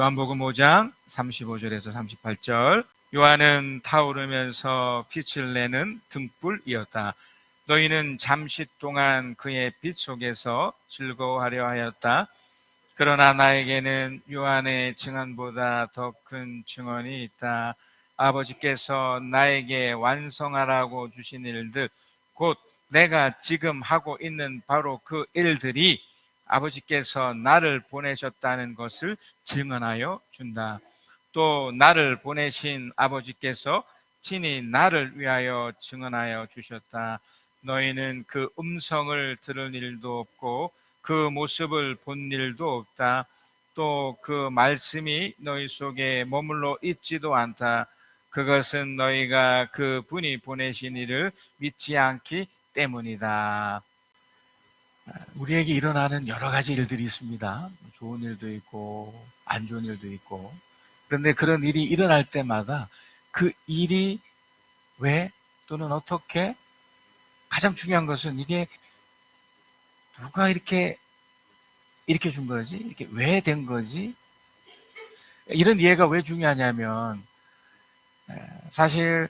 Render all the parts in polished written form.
요한복음 5장 35절에서 38절. 요한은 타오르면서 빛을 내는 등불이었다. 너희는 잠시 동안 그의 빛 속에서 즐거워하려 하였다. 그러나 나에게는 요한의 증언보다 더 큰 증언이 있다. 아버지께서 나에게 완성하라고 주신 일들, 곧 내가 지금 하고 있는 바로 그 일들이 아버지께서 나를 보내셨다는 것을 증언하여 준다. 또 나를 보내신 아버지께서 친히 나를 위하여 증언하여 주셨다. 너희는 그 음성을 들을 일도 없고 그 모습을 본 일도 없다. 또 그 말씀이 너희 속에 머물러 있지도 않다. 그것은 너희가 그 분이 보내신 이를 믿지 않기 때문이다. 우리에게 일어나는 여러 가지 일들이 있습니다. 좋은 일도 있고 안 좋은 일도 있고. 그런데 그런 일이 일어날 때마다 그 일이 왜 또는 어떻게, 가장 중요한 것은 이게 누가 이렇게 준 거지? 이렇게 왜 된 거지? 이런 이해가 왜 중요하냐면, 사실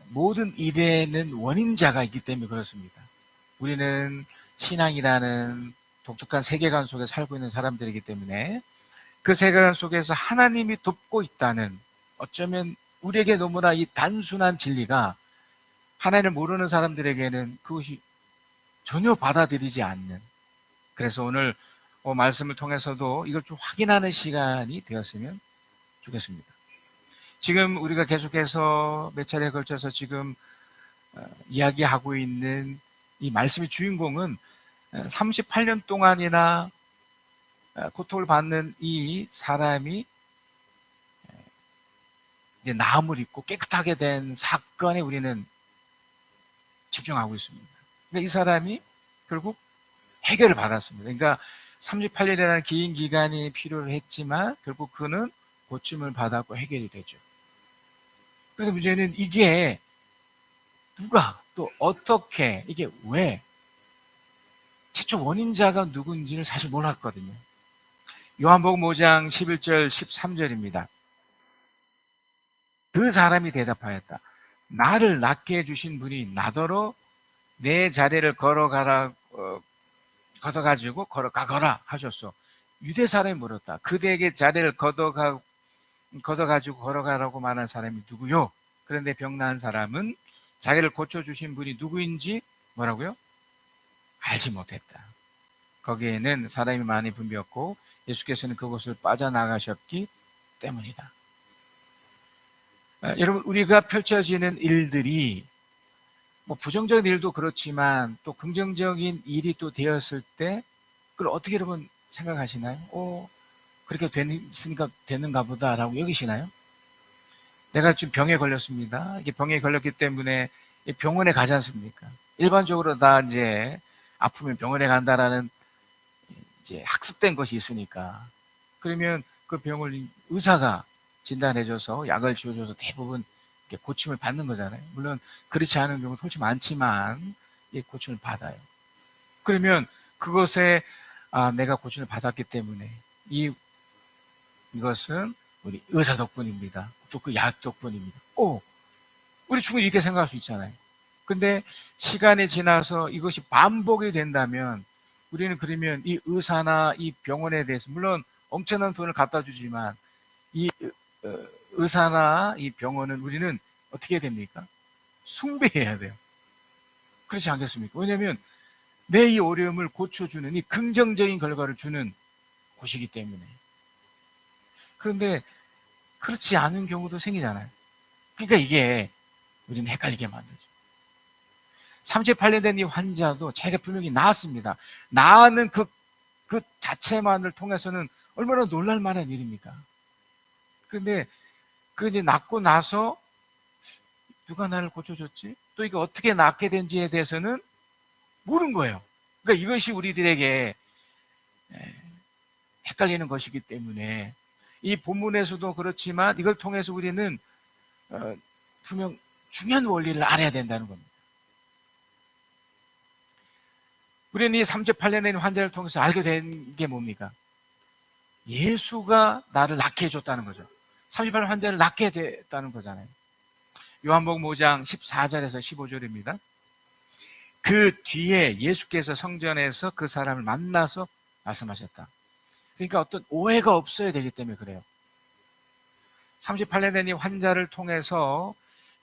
모든 일에는 원인자가 있기 때문에 그렇습니다. 우리는 신앙이라는 독특한 세계관 속에 살고 있는 사람들이기 때문에 그 세계관 속에서 하나님이 돕고 있다는, 어쩌면 우리에게 너무나 이 단순한 진리가 하나님을 모르는 사람들에게는 그것이 전혀 받아들이지 않는, 그래서 오늘 말씀을 통해서도 이걸 좀 확인하는 시간이 되었으면 좋겠습니다. 지금 우리가 계속해서 몇 차례에 걸쳐서 지금 이야기하고 있는 이 말씀의 주인공은 38년 동안이나 고통을 받는 이 사람이 이제 나음을 입고 깨끗하게 된 사건에 우리는 집중하고 있습니다. 그러니까 이 사람이 결국 해결을 받았습니다. 그러니까 38년이라는 긴 기간이 필요했지만 결국 그는 고침을 받았고 해결이 되죠. 그래서 문제는 이게 누가 또 어떻게, 이게 왜, 최초 원인자가 누군지를 사실 몰랐거든요. 요한복음 5장 11절 13절입니다. 그 사람이 대답하였다. 나를 낫게 해주신 분이 나더러 내 자리를 걷어가지고 걸어가거라 하셨소. 유대 사람이 물었다. 그대에게 자리를 걷어가지고 걸어가라고 말한 사람이 누구요? 그런데 병나은 사람은 자기를 고쳐주신 분이 누구인지 뭐라고요? 알지 못했다. 거기에는 사람이 많이 붐볐고 예수께서는 그곳을 빠져나가셨기 때문이다. 여러분, 우리가 펼쳐지는 일들이 뭐 부정적인 일도 그렇지만 또 긍정적인 일이 또 되었을 때 그걸 어떻게 여러분 생각하시나요? 그렇게 됐으니까 되는가 보다라고 여기시나요? 내가 지금 병에 걸렸습니다. 이게 병에 걸렸기 때문에 병원에 가지 않습니까? 일반적으로 다 이제 아프면 병원에 간다라는 이제 학습된 것이 있으니까. 그러면 그 병을 의사가 진단해줘서 약을 지어줘서 대부분 고침을 받는 거잖아요. 물론 그렇지 않은 경우는 솔직히 많지만 고침을 받아요. 그러면 그것에 내가 고침을 받았기 때문에 이것은 우리 의사 덕분입니다. 또 그 약 덕분입니다. 우리 충분히 이렇게 생각할 수 있잖아요. 근데 시간이 지나서 이것이 반복이 된다면 우리는 그러면 이 의사나 이 병원에 대해서 물론 엄청난 돈을 갖다 주지만 이 의사나 이 병원은 우리는 어떻게 해야 됩니까? 숭배해야 돼요. 그렇지 않겠습니까? 왜냐하면 내 이 어려움을 고쳐주는 이 긍정적인 결과를 주는 곳이기 때문에. 그런데 그렇지 않은 경우도 생기잖아요. 그러니까 이게 우리는 헷갈리게 만들죠. 38년 된 이 환자도 자기가 분명히 나았습니다. 나는 그 자체만을 통해서는 얼마나 놀랄 만한 일입니까? 그런데 그 이제 낫고 나서 누가 나를 고쳐줬지? 또 이게 어떻게 낫게 된지에 대해서는 모르는 거예요. 그러니까 이것이 우리들에게 헷갈리는 것이기 때문에 이 본문에서도 그렇지만 이걸 통해서 우리는 분명 중요한 원리를 알아야 된다는 겁니다. 우리는 이 38년 된 환자를 통해서 알게 된 게 뭡니까? 예수가 나를 낫게 해줬다는 거죠. 38 환자를 낫게 됐다는 거잖아요. 요한복음 5장 14절에서 15절입니다. 그 뒤에 예수께서 성전에서 그 사람을 만나서 말씀하셨다. 그러니까 어떤 오해가 없어야 되기 때문에 그래요. 38년 된 이 환자를 통해서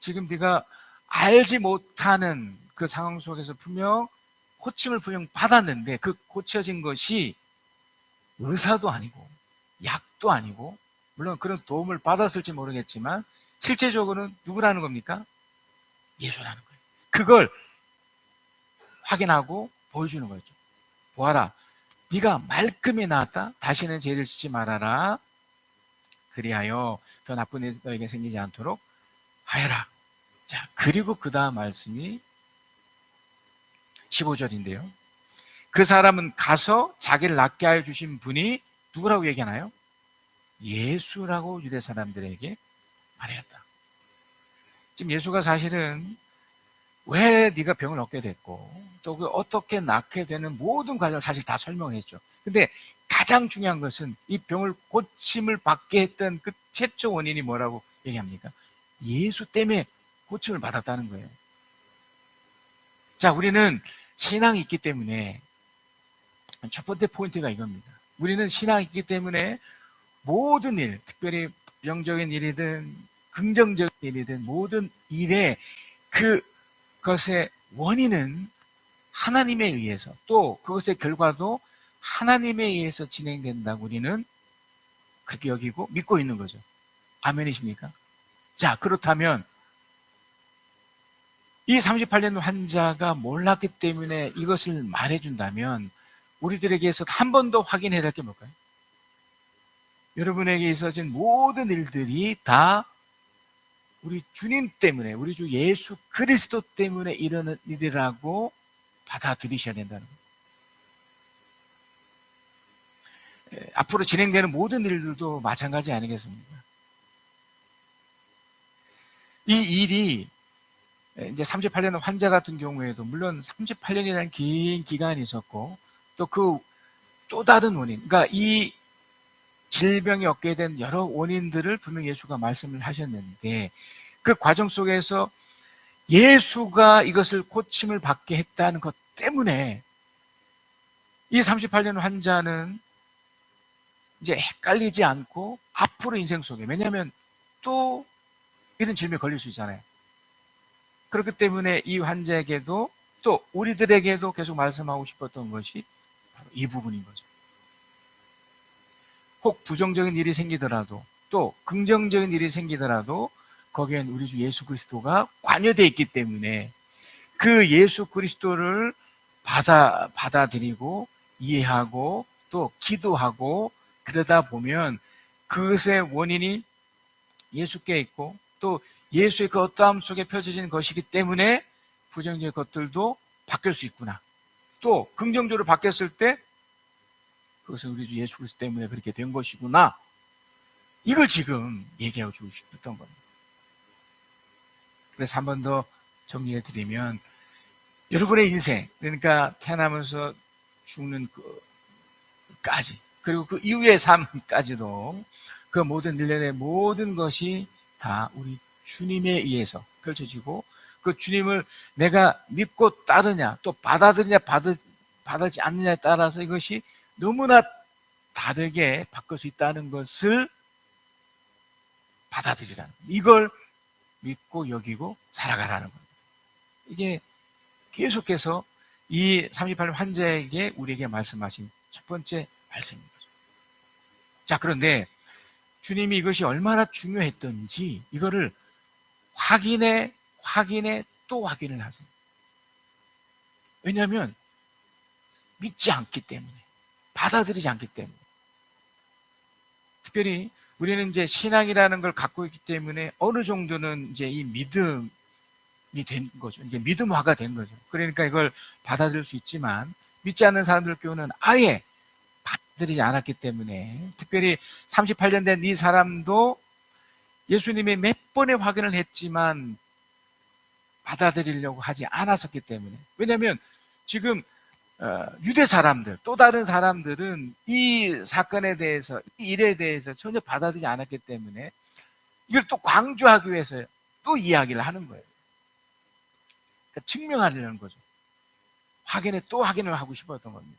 지금 네가 알지 못하는 그 상황 속에서 분명 고침을 분명 받았는데 그 고쳐진 것이 의사도 아니고 약도 아니고, 물론 그런 도움을 받았을지 모르겠지만 실제적으로는 누구라는 겁니까? 예수라는 거예요. 그걸 확인하고 보여주는 거죠. 보아라, 네가 말끔히 나았다. 다시는 죄를 짓지 말아라. 그리하여 더 나쁜 일 너에게 생기지 않도록 하여라. 자, 그리고 그 다음 말씀이 15절인데요. 그 사람은 가서 자기를 낫게 하여 주신 분이 누구라고 얘기하나요? 예수라고 유대 사람들에게 말했다. 지금 예수가 사실은 왜 네가 병을 얻게 됐고 또 그 어떻게 낫게 되는 모든 과정을 사실 다 설명을 했죠. 근데 가장 중요한 것은 이 병을 고침을 받게 했던 그 최초 원인이 뭐라고 얘기합니까? 예수 때문에 고침을 받았다는 거예요. 자, 우리는 신앙이 있기 때문에 첫 번째 포인트가 이겁니다. 우리는 신앙이 있기 때문에 모든 일, 특별히 부정적인 일이든 긍정적인 일이든 모든 일에 그것의 원인은 하나님에 의해서, 또 그것의 결과도 하나님에 의해서 진행된다고 우리는 그렇게 여기고 믿고 있는 거죠. 아멘이십니까? 자, 그렇다면 이 38년 환자가 몰랐기 때문에 이것을 말해준다면 우리들에게서 한 번 더 확인해야 될 게 뭘까요? 여러분에게 있어진 모든 일들이 다 우리 주님 때문에, 우리 주 예수 그리스도 때문에 일어나는 일이라고 받아들이셔야 된다는 거예요. 앞으로 진행되는 모든 일들도 마찬가지 아니겠습니까? 이 일이 이제 38년 환자 같은 경우에도 물론 38년이라는 긴 기간이 있었고 또 그 또 다른 원인, 그러니까 이 질병이 얻게 된 여러 원인들을 분명 예수가 말씀을 하셨는데 그 과정 속에서 예수가 이것을 고침을 받게 했다는 것 때문에 이 38년 환자는 이제 헷갈리지 않고 앞으로 인생 속에, 왜냐하면 또 이런 질병에 걸릴 수 있잖아요. 그렇기 때문에 이 환자에게도 또 우리들에게도 계속 말씀하고 싶었던 것이 바로 이 부분인 거죠. 혹 부정적인 일이 생기더라도 또 긍정적인 일이 생기더라도 거기엔 우리 주 예수 그리스도가 관여되어 있기 때문에 그 예수 그리스도를 받아들이고 이해하고 또 기도하고 그러다 보면 그것의 원인이 예수께 있고 또 예수의 그 어떠함 속에 펼쳐진 것이기 때문에 부정적인 것들도 바뀔 수 있구나. 또 긍정적으로 바뀌었을 때 그것은 우리 주 예수 그리스도 때문에 그렇게 된 것이구나. 이걸 지금 얘기하고 주고 싶었던 겁니다. 그래서 한 번 더 정리해 드리면 여러분의 인생, 그러니까 태어나면서 죽는 까지, 그리고 그 이후의 삶까지도 그 모든 일련의 모든 것이 다 우리 주님에 의해서 펼쳐지고 그 주님을 내가 믿고 따르냐 또 받아들이냐 받아지 않느냐에 따라서 이것이 너무나 다르게 바뀔 수 있다는 것을 받아들이라는, 이걸 믿고 여기고 살아가라는 겁니다. 이게 계속해서 이 38 환자에게 우리에게 말씀하신 첫 번째 말씀인 거죠. 자, 그런데 주님이 이것이 얼마나 중요했던지 이거를 확인해 또 확인을 하세요. 왜냐하면 믿지 않기 때문에, 받아들이지 않기 때문에. 특별히 우리는 이제 신앙이라는 걸 갖고 있기 때문에 어느 정도는 이제 이 믿음이 된 거죠. 이제 믿음화가 된 거죠. 그러니까 이걸 받아들일 수 있지만 믿지 않는 사람들 경우는 아예 받아들이지 않았기 때문에, 특별히 38년 된 이 사람도 예수님이 몇 번의 확인을 했지만 받아들이려고 하지 않았었기 때문에. 왜냐하면 지금 유대 사람들, 또 다른 사람들은 이 사건에 대해서, 이 일에 대해서 전혀 받아들이지 않았기 때문에 이걸 또 강조하기 위해서 또 이야기를 하는 거예요. 그러니까 증명하려는 거죠. 또 확인을 하고 싶었던 겁니다.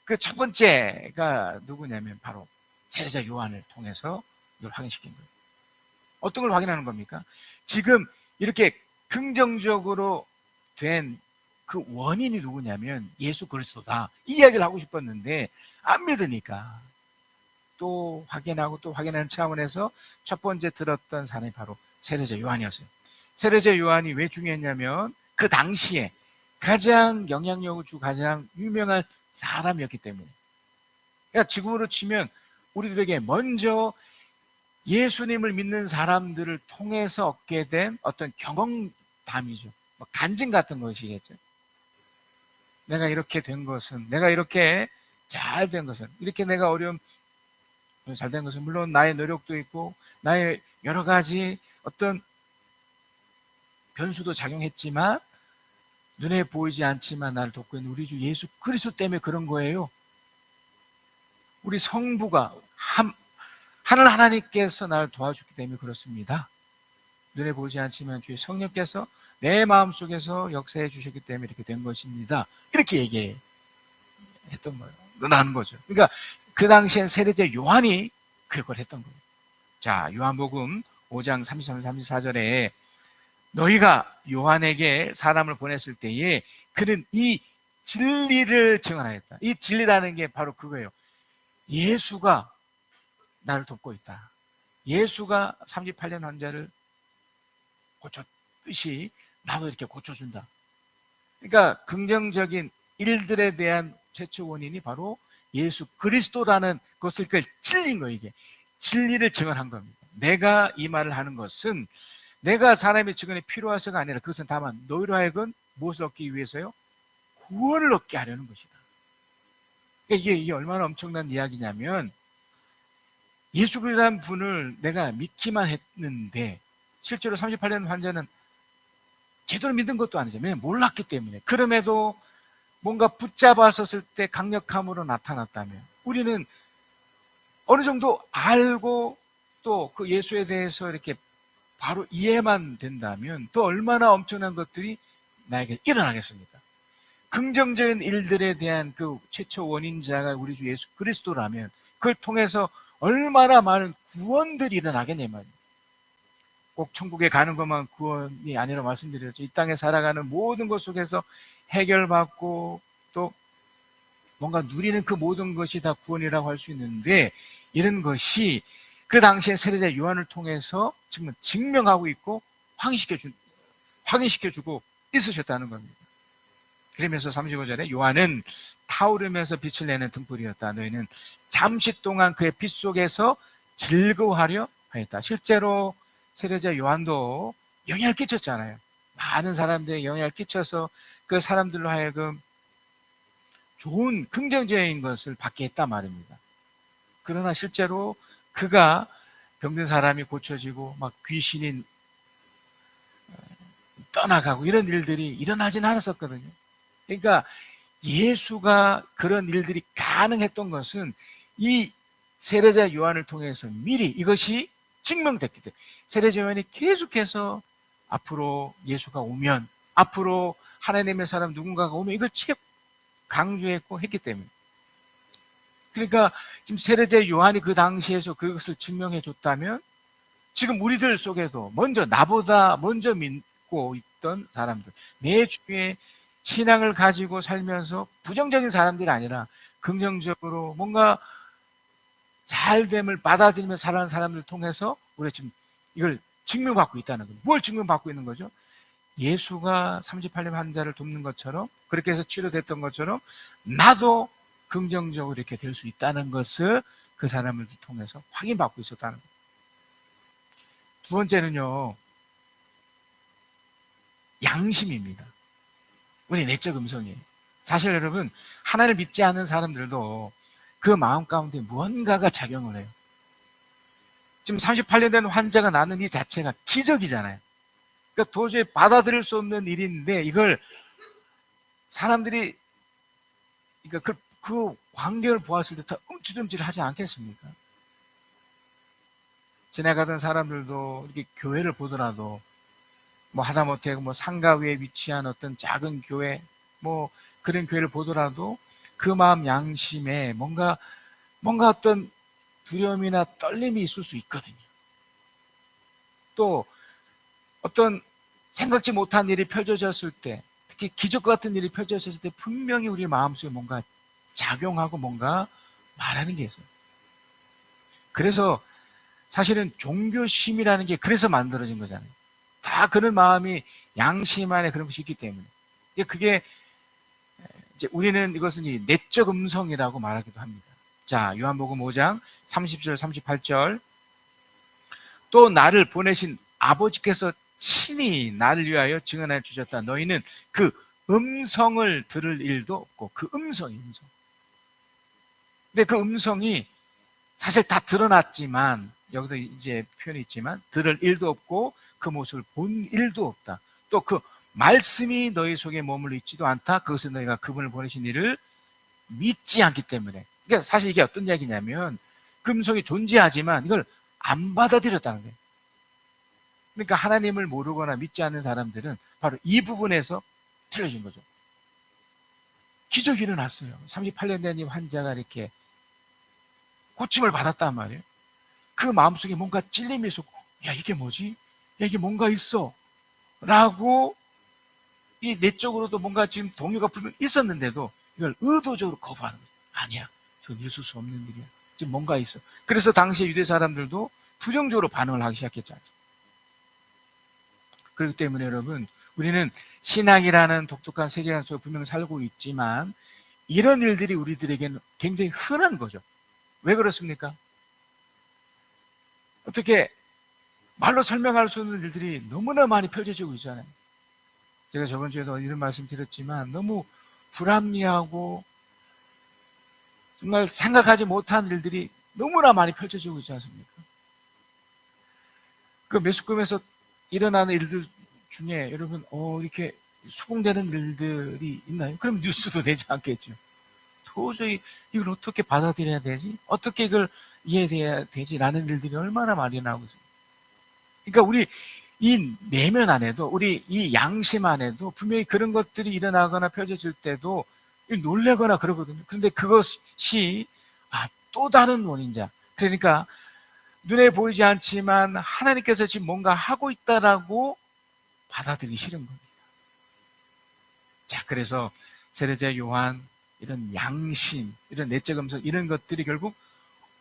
그 첫 번째가 누구냐면 바로 세례자 요한을 통해서 이걸 확인시킨 거예요. 어떤 걸 확인하는 겁니까? 지금 이렇게 긍정적으로 된 그 원인이 누구냐면 예수 그리스도다. 이 이야기를 하고 싶었는데 안 믿으니까 또 확인하고 또 확인하는 차원에서 첫 번째 들었던 사람이 바로 세례자 요한이었어요. 세례자 요한이 왜 중요했냐면 그 당시에 가장 영향력을 주고 가장 유명한 사람이었기 때문에. 그러니까 지금으로 치면 우리들에게 먼저 예수님을 믿는 사람들을 통해서 얻게 된 어떤 경험담이죠. 간증 같은 것이겠죠. 내가 이렇게 된 것은, 내가 이렇게 잘 된 것은, 이렇게 내가 잘 된 것은 물론 나의 노력도 있고 나의 여러 가지 어떤 변수도 작용했지만 눈에 보이지 않지만 나를 돕고 있는 우리 주 예수 그리스도 때문에 그런 거예요. 우리 성부가 하늘 하나님께서 나를 도와주기 때문에 그렇습니다. 눈에 보이지 않지만 주의 성령께서 내 마음속에서 역사해 주셨기 때문에 이렇게 된 것입니다. 이렇게 얘기했던 거예요. 논하는 거죠. 그러니까 그 당시엔 세례자 요한이 그걸 했던 거예요. 자, 요한복음 5장 33, 34절에 너희가 요한에게 사람을 보냈을 때에 그는 이 진리를 증언하였다. 이 진리라는 게 바로 그거예요. 예수가 나를 돕고 있다. 예수가 38년 환자를 고쳤듯이 나도 이렇게 고쳐준다. 그러니까 긍정적인 일들에 대한 최초 원인이 바로 예수 그리스도라는 것을 진리인 거예요. 이게 진리를 증언한 겁니다. 내가 이 말을 하는 것은 내가 사람의 증언이 필요해서가 아니라 그것은 다만 너희로 하여금 무엇을 얻기 위해서요? 구원을 얻게 하려는 것이다. 그러니까 이게 얼마나 엄청난 이야기냐면 예수 그리스도라는 분을 내가 믿기만 했는데 실제로 38년 환자는 제대로 믿은 것도 아니죠. 왜냐하면 몰랐기 때문에. 그럼에도 뭔가 붙잡았었을 때 강력함으로 나타났다면 우리는 어느 정도 알고 또 그 예수에 대해서 이렇게 바로 이해만 된다면 또 얼마나 엄청난 것들이 나에게 일어나겠습니까? 긍정적인 일들에 대한 그 최초 원인자가 우리 주 예수 그리스도라면 그걸 통해서 얼마나 많은 구원들이 일어나겠냐 말이에요. 꼭 천국에 가는 것만 구원이 아니라 말씀드렸죠. 이 땅에 살아가는 모든 것 속에서 해결받고 또 뭔가 누리는 그 모든 것이 다 구원이라고 할 수 있는데 이런 것이 그 당시에 세례자 요한을 통해서 지금 증명하고 있고 확인시켜주고 있으셨다는 겁니다. 그러면서 35절에 요한은 타오르면서 빛을 내는 등불이었다. 너희는 잠시 동안 그의 빛 속에서 즐거워하려 하였다. 실제로 세례자 요한도 영향을 끼쳤잖아요. 많은 사람들에게 영향을 끼쳐서 그 사람들로 하여금 좋은 긍정적인 것을 받게 했단 말입니다. 그러나 실제로 그가 병든 사람이 고쳐지고 막 귀신이 떠나가고 이런 일들이 일어나진 않았었거든요. 그러니까 예수가 그런 일들이 가능했던 것은 이 세례자 요한을 통해서 미리 이것이 증명됐기 때문에 세례자 요한이 계속해서 앞으로 예수가 오면 앞으로 하나님의 사람 누군가가 오면 이걸 강조했고 했기 때문에 그러니까 지금 세례자 요한이 그 당시에서 그것을 증명해 줬다면 지금 우리들 속에도 나보다 먼저 믿고 있던 사람들 내 주위에 신앙을 가지고 살면서 부정적인 사람들이 아니라 긍정적으로 뭔가 잘됨을 받아들이며 살아가는 사람들을 통해서 우리가 지금 이걸 증명받고 있다는 거예요. 뭘 증명받고 있는 거죠? 예수가 38년 환자를 돕는 것처럼 그렇게 해서 치료됐던 것처럼 나도 긍정적으로 이렇게 될 수 있다는 것을 그 사람을 통해서 확인받고 있었다는 거예요. 두 번째는요, 양심입니다. 우리 내적 음성이에요. 사실 여러분, 하나님을 믿지 않는 사람들도 그 마음 가운데 무언가가 작용을 해요. 지금 38년 된 환자가 나는 이 자체가 기적이잖아요. 그러니까 도저히 받아들일 수 없는 일인데 이걸 사람들이 그러니까 그 광경을 보았을 때 더 움찔움찔하지 않겠습니까? 지나가던 사람들도 이렇게 교회를 보더라도 뭐 하다못해 뭐 상가 위에 위치한 어떤 작은 교회, 뭐 그런 교회를 보더라도 그 마음 양심에 뭔가 어떤 두려움이나 떨림이 있을 수 있거든요. 또 어떤 생각지 못한 일이 펼쳐졌을 때, 특히 기적 같은 일이 펼쳐졌을 때 분명히 우리 마음속에 뭔가 작용하고 뭔가 말하는 게 있어요. 그래서 사실은 종교심이라는 게 그래서 만들어진 거잖아요. 다 그런 마음이 양심 안에 그런 것이 있기 때문에. 그게 이제 우리는 이것은 내적 음성이라고 말하기도 합니다. 자, 요한복음 5장 30절 38절. 또 나를 보내신 아버지께서 친히 나를 위하여 증언하여 주셨다. 너희는 그 음성을 들을 일도 없고, 그 음성. 근데 그 음성이 사실 다 드러났지만, 여기서 이제 표현이 있지만, 들을 일도 없고 그 모습을 본 일도 없다. 또 그 말씀이 너희 속에 머물러 있지도 않다. 그것은 너희가 그분을 보내신 이를 믿지 않기 때문에. 그러니까 사실 이게 어떤 이야기냐면, 그 음성이 존재하지만 이걸 안 받아들였다는 거예요. 그러니까 하나님을 모르거나 믿지 않는 사람들은 바로 이 부분에서 틀려진 거죠. 기적이 일어났어요. 38년 된 이 환자가 이렇게 고침을 받았단 말이에요. 그 마음속에 뭔가 찔림이 있었고, 야, 이게 뭐지? 야, 이게 뭔가 있어. 라고 이 내적으로도 뭔가 지금 동요가 분명 있었는데도 이걸 의도적으로 거부하는 거예요. 아니야. 저건 있을 수 없는 일이야. 지금 뭔가 있어. 그래서 당시 유대 사람들도 부정적으로 반응을 하기 시작했지 않습니까? 그렇기 때문에 여러분, 우리는 신앙이라는 독특한 세계관 속에 분명 살고 있지만 이런 일들이 우리들에게는 굉장히 흔한 거죠. 왜 그렇습니까? 어떻게 말로 설명할 수 없는 일들이 너무나 많이 펼쳐지고 있잖아요. 제가 저번 주에도 이런 말씀 드렸지만 너무 불합리하고 정말 생각하지 못한 일들이 너무나 많이 펼쳐지고 있지 않습니까? 그 매스컴에서 일어나는 일들 중에 여러분 이렇게 수긍되는 일들이 있나요? 그럼 뉴스도 되지 않겠죠. 도저히 이걸 어떻게 받아들여야 되지? 어떻게 이걸 이해해야 되지? 라는 일들이 얼마나 많이 나오고 있어요. 그러니까 우리 이 내면 안에도, 우리 이 양심 안에도 분명히 그런 것들이 일어나거나 펼쳐질 때도 놀래거나 그러거든요. 그런데 그것이 또 다른 원인자. 그러니까 눈에 보이지 않지만 하나님께서 지금 뭔가 하고 있다라고 받아들이기 싫은 겁니다. 자, 그래서 세례자 요한, 이런 양심, 이런 내적 음성, 이런 것들이 결국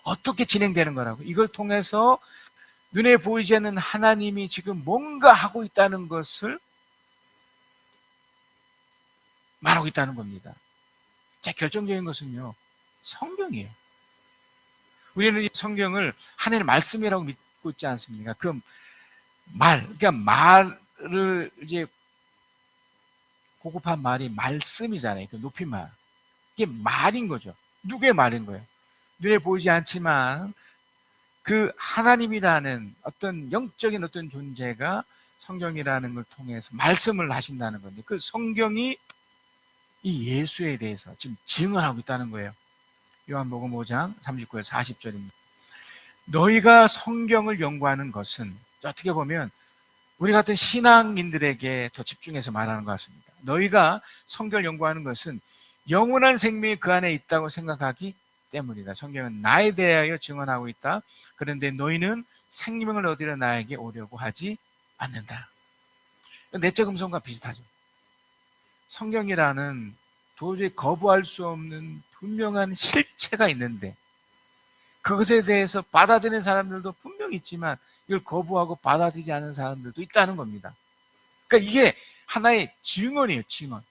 어떻게 진행되는 거라고, 이걸 통해서 눈에 보이지 않는 하나님이 지금 뭔가 하고 있다는 것을 말하고 있다는 겁니다. 자, 결정적인 것은요, 성경이에요. 우리는 이 성경을 하나님의 말씀이라고 믿고 있지 않습니까? 그 그러니까 말을 이제 고급한 말이 말씀이잖아요. 그 높임말. 이게 말인 거죠. 누구의 말인 거예요? 눈에 보이지 않지만 그 하나님이라는 어떤 영적인 어떤 존재가 성경이라는 걸 통해서 말씀을 하신다는 건데, 그 성경이 이 예수에 대해서 지금 증언하고 있다는 거예요. 요한복음 5장 39절 40절입니다. 너희가 성경을 연구하는 것은, 어떻게 보면 우리 같은 신앙인들에게 더 집중해서 말하는 것 같습니다. 너희가 성경을 연구하는 것은 영원한 생명이 그 안에 있다고 생각하기 때문이다. 성경은 나에 대하여 증언하고 있다. 그런데 너희는 생명을 얻으려 나에게 오려고 하지 않는다. 내적 음성과 비슷하죠. 성경이라는 도저히 거부할 수 없는 분명한 실체가 있는데, 그것에 대해서 받아들이는 사람들도 분명히 있지만 이걸 거부하고 받아들이지 않는 사람들도 있다는 겁니다. 그러니까 이게 하나의 증언이에요, 증언.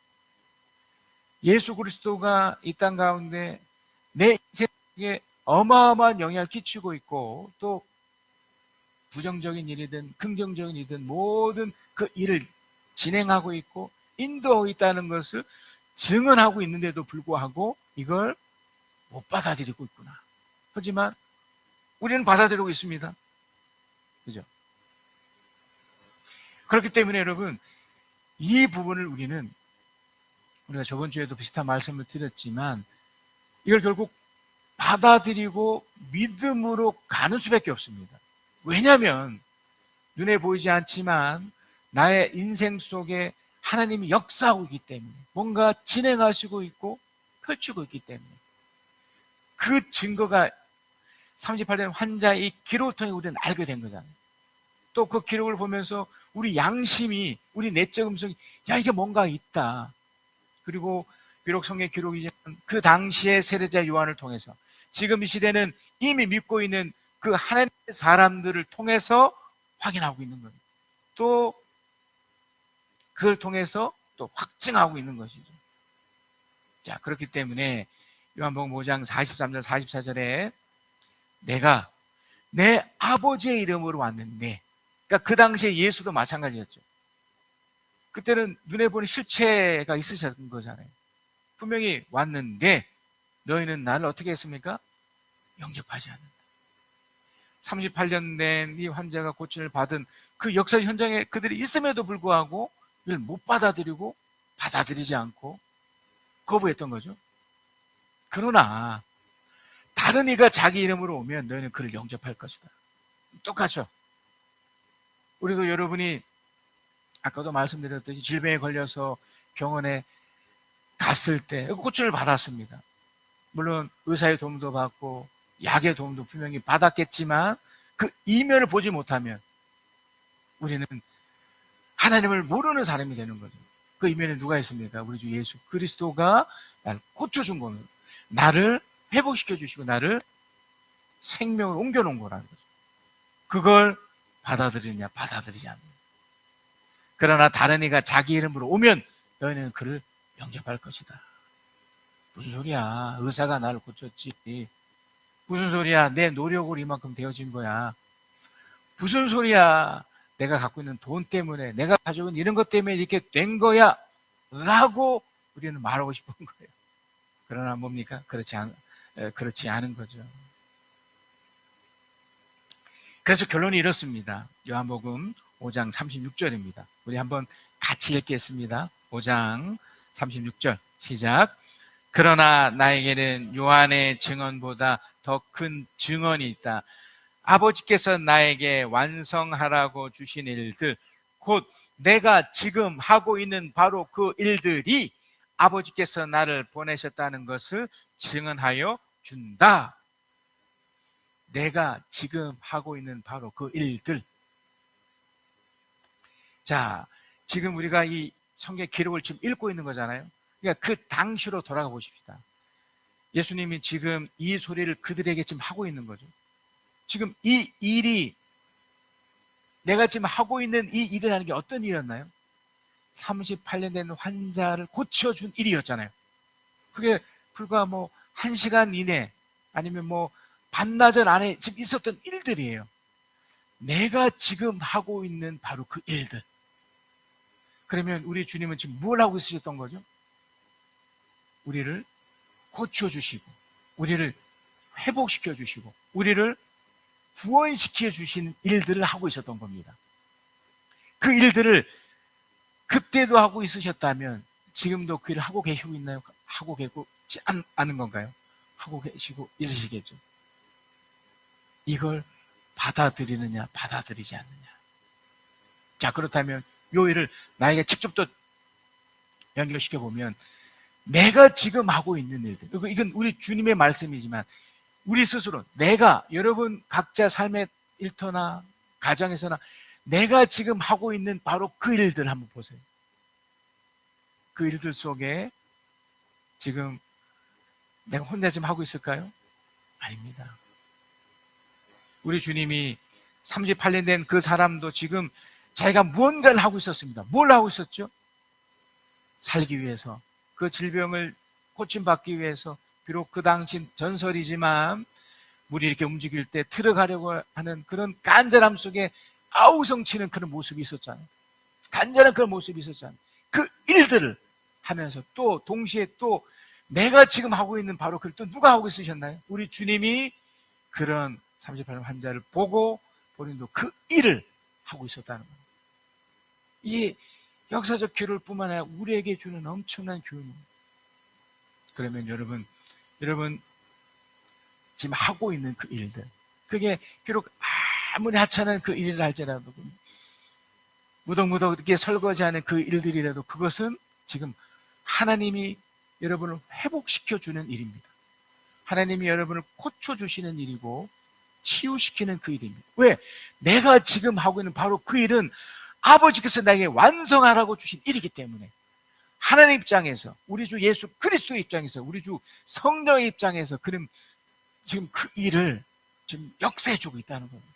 예수 그리스도가 이 땅 가운데 내 인생에 어마어마한 영향을 끼치고 있고, 또 부정적인 일이든 긍정적인 일이든 모든 그 일을 진행하고 있고 인도하고 있다는 것을 증언하고 있는데도 불구하고 이걸 못 받아들이고 있구나. 하지만 우리는 받아들이고 있습니다. 그죠? 그렇기 때문에 여러분, 이 부분을 우리가 저번 주에도 비슷한 말씀을 드렸지만 이걸 결국 받아들이고 믿음으로 가는 수밖에 없습니다. 왜냐하면 눈에 보이지 않지만 나의 인생 속에 하나님이 역사하고 있기 때문에, 뭔가 진행하시고 있고 펼치고 있기 때문에, 그 증거가 38년 환자의 이 기록을 통해 우리는 알게 된 거잖아요. 또 그 기록을 보면서 우리 양심이, 우리 내적 음성이, 야, 이게 뭔가 있다. 그리고 비록 성경 기록이지만 그 당시의 세례자 요한을 통해서, 지금 이 시대는 이미 믿고 있는 그 하나님의 사람들을 통해서 확인하고 있는 겁니다. 또 그걸 통해서 또 확증하고 있는 것이죠. 자, 그렇기 때문에 요한복음 5장 43절 44절에 내가 내 아버지의 이름으로 왔는데, 그러니까 그 당시에 예수도 마찬가지였죠. 그때는 눈에 보는 실체가 있으셨던 거잖아요. 분명히 왔는데 너희는 나를 어떻게 했습니까? 영접하지 않는다. 38년 된 이 환자가 고침을 받은 그 역사 현장에 그들이 있음에도 불구하고 이걸 못 받아들이고 받아들이지 않고 거부했던 거죠. 그러나 다른 이가 자기 이름으로 오면 너희는 그를 영접할 것이다. 똑같죠. 우리도 여러분이 아까도 말씀드렸듯이 질병에 걸려서 병원에 갔을 때 고침을 받았습니다. 물론 의사의 도움도 받고 약의 도움도 분명히 받았겠지만 그 이면을 보지 못하면 우리는 하나님을 모르는 사람이 되는 거죠. 그 이면에 누가 있습니까? 우리 주 예수 그리스도가 나를 고쳐준 거는, 나를 회복시켜 주시고 나를 생명을 옮겨놓은 거라는 거죠. 그걸 받아들이냐 받아들이지 않느냐. 그러나 다른 이가 자기 이름으로 오면 너희는 그를 영접할 것이다. 무슨 소리야? 의사가 나를 고쳤지. 무슨 소리야? 내 노력으로 이만큼 되어진 거야. 무슨 소리야? 내가 갖고 있는 돈 때문에, 내가 가지고 있는 이런 것 때문에 이렇게 된 거야 라고 우리는 말하고 싶은 거예요. 그러나 뭡니까? 그렇지 않은 거죠. 그래서 결론이 이렇습니다. 요한복음 5장 36절입니다. 우리 한번 같이 읽겠습니다. 5장 36절 시작. 그러나 나에게는 요한의 증언보다 더 큰 증언이 있다. 아버지께서 나에게 완성하라고 주신 일들, 곧 내가 지금 하고 있는 바로 그 일들이 아버지께서 나를 보내셨다는 것을 증언하여 준다. 내가 지금 하고 있는 바로 그 일들. 자, 지금 우리가 이 성경 기록을 지금 읽고 있는 거잖아요. 그러니까 그 당시로 돌아가 보십시다. 예수님이 지금 이 소리를 그들에게 지금 하고 있는 거죠. 지금 이 일이, 내가 지금 하고 있는 이 일이라는 게 어떤 일이었나요? 38년 된 환자를 고쳐준 일이었잖아요. 그게 불과 뭐 1시간 이내 아니면 뭐 반나절 안에 지금 있었던 일들이에요. 내가 지금 하고 있는 바로 그 일들. 그러면 우리 주님은 지금 뭘 하고 있으셨던 거죠? 우리를 고쳐주시고, 우리를 회복시켜 주시고, 우리를 구원시켜 주신 일들을 하고 있었던 겁니다. 그 일들을 그때도 하고 있으셨다면 지금도 그 일을 하고 계시고 있나요? 하고 계시지 않은 건가요? 하고 계시고 있으시겠죠. 이걸 받아들이느냐 받아들이지 않느냐. 자, 그렇다면 요 일을 나에게 직접 또 연결시켜 보면, 내가 지금 하고 있는 일들, 이건 우리 주님의 말씀이지만 우리 스스로, 내가, 여러분 각자 삶의 일터나 가정에서나 내가 지금 하고 있는 바로 그 일들 한번 보세요. 그 일들 속에 지금 내가 혼자 지금 하고 있을까요? 아닙니다. 우리 주님이 38년 된 그 사람도 지금 자기가 무언가를 하고 있었습니다. 뭘 하고 있었죠? 살기 위해서, 그 질병을 고침받기 위해서, 비록 그 당시 전설이지만 물이 이렇게 움직일 때 들어가려고 하는 그런 간절함 속에 아우성치는 그런 모습이 있었잖아요. 간절한 그런 모습이 있었잖아요. 그 일들을 하면서 또 동시에 또 내가 지금 하고 있는 바로 그걸 또 누가 하고 있으셨나요? 우리 주님이 그런 38년 환자를 보고 본인도 그 일을 하고 있었다는 겁니다. 이 역사적 교훈뿐만 아니라 우리에게 주는 엄청난 교훈입니다. 그러면 여러분, 여러분 지금 하고 있는 그 일들, 그게 비록 아무리 하찮은 그 일이라 할지라도, 무덕무덕 이렇게 설거지하는 그 일들이라도 그것은 지금 하나님이 여러분을 회복시켜주는 일입니다. 하나님이 여러분을 고쳐주시는 일이고 치유시키는 그 일입니다. 왜? 내가 지금 하고 있는 바로 그 일은 아버지께서 나에게 완성하라고 주신 일이기 때문에, 하나님 입장에서, 우리 주 예수 그리스도의 입장에서, 우리 주 성령의 입장에서 그는 지금 그 일을 지금 역사해주고 있다는 겁니다.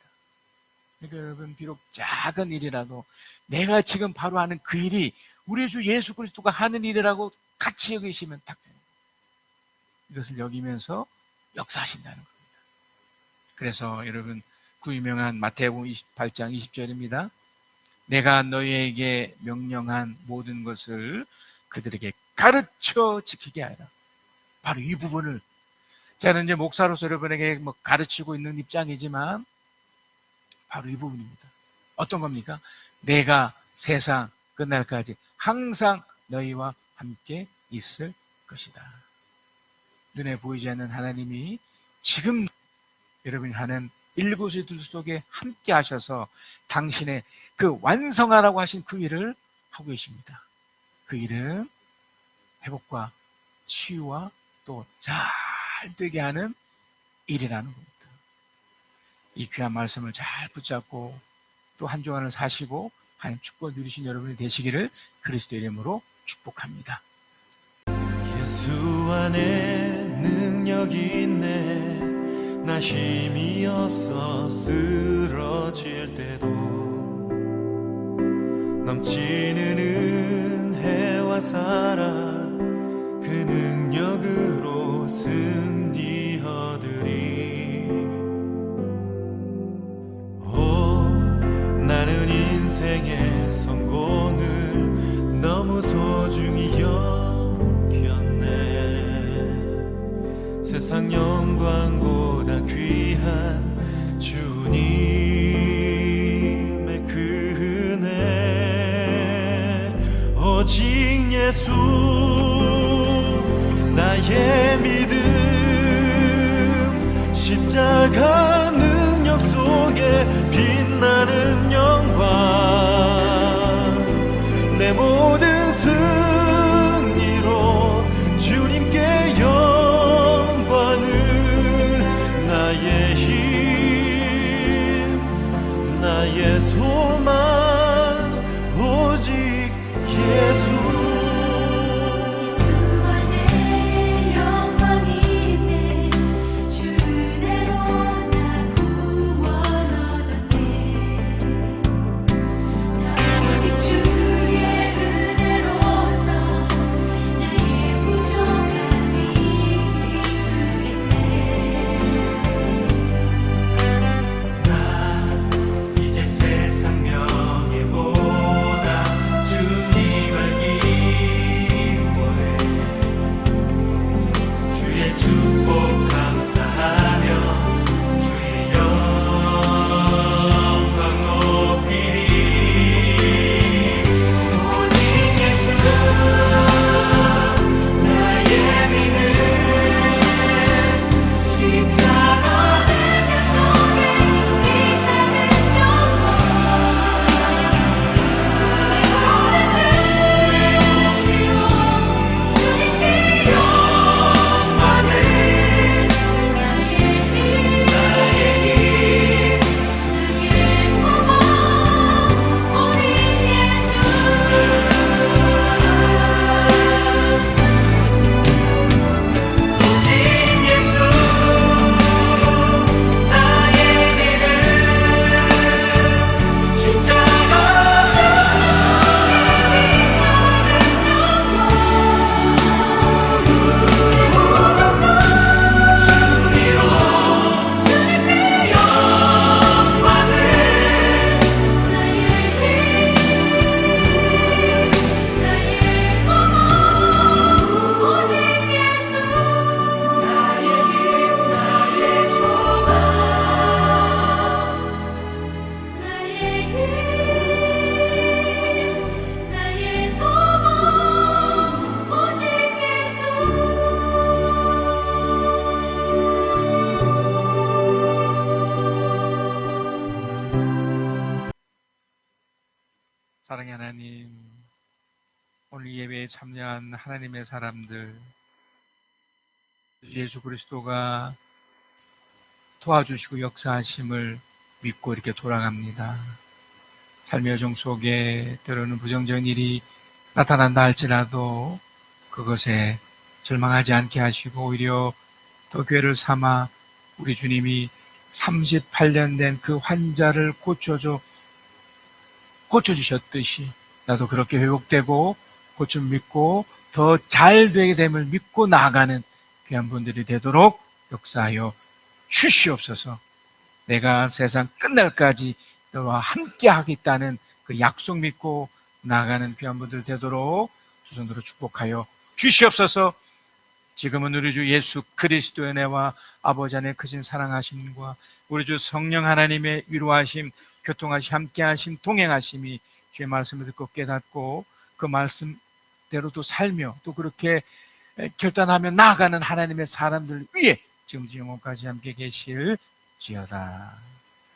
그러니까 여러분, 비록 작은 일이라도 내가 지금 바로 하는 그 일이 우리 주 예수 그리스도가 하는 일이라고 같이 여기시면 딱 되는 거예요. 이것을 여기면서 역사하신다는 겁니다. 그래서 여러분, 그 유명한 마태복음 28장 20절입니다. 내가 너희에게 명령한 모든 것을 그들에게 가르쳐 지키게 하라. 바로 이 부분을, 저는 이제 목사로서 여러분에게 가르치고 있는 입장이지만 바로 이 부분입니다. 어떤 겁니까? 내가 세상 끝날까지 항상 너희와 함께 있을 것이다. 눈에 보이지 않는 하나님이 지금 여러분이 하는 일거수일 속에 함께 하셔서 당신의 그 완성하라고 하신 그 일을 하고 계십니다. 그 일은 회복과 치유와 또 잘 되게 하는 일이라는 겁니다. 이 귀한 말씀을 잘 붙잡고 또 한 주간을 사시고 하나님 축복 누리신 여러분이 되시기를 그리스도 이름으로 축복합니다. 예수 안에 능력이 있네. 나 힘이 없어 쓰러질 때도 넘치는 은혜와 사랑, 그 능력으로 승리 얻으리. 오, 나는 인생의 성공을 너무 소중히 여겼네. 세상 영광보다 귀한 주님의 그 은혜, 오직 예수 나의 믿음, 십자가 능력 속에 빛나는 영광, 내 모든 승리로 주님께 영광을, 나의 힘, 나의 소망, 오직 예수. 주의 은혜로 오늘 예배에 참여한 하나님의 사람들, 예수 그리스도가 도와주시고 역사하심을 믿고 이렇게 돌아갑니다. 삶의 여정 속에 때로는 부정적인 일이 나타난다 할지라도 그것에 절망하지 않게 하시고 오히려 더 기회를 삼아 우리 주님이 38년 된 그 환자를 고쳐주셨듯이 나도 그렇게 회복되고 고침 믿고 더 잘 되게 됨을 믿고 나아가는 귀한 분들이 되도록 역사하여 주시옵소서. 내가 세상 끝날까지 너와 함께 하겠다는 그 약속 믿고 나아가는 귀한 분들 되도록 두 손으로 축복하여 주시옵소서. 지금은 우리 주 예수 그리스도의 은혜와 아버지 안에 크신 사랑하심과 우리 주 성령 하나님의 위로하심, 교통하심, 함께하심, 동행하심이 주의 말씀을 듣고 깨닫고 그 말씀대로 또 살며 또 그렇게 결단하며 나아가는 하나님의 사람들 위에 지금 영원까지 함께 계실지어다.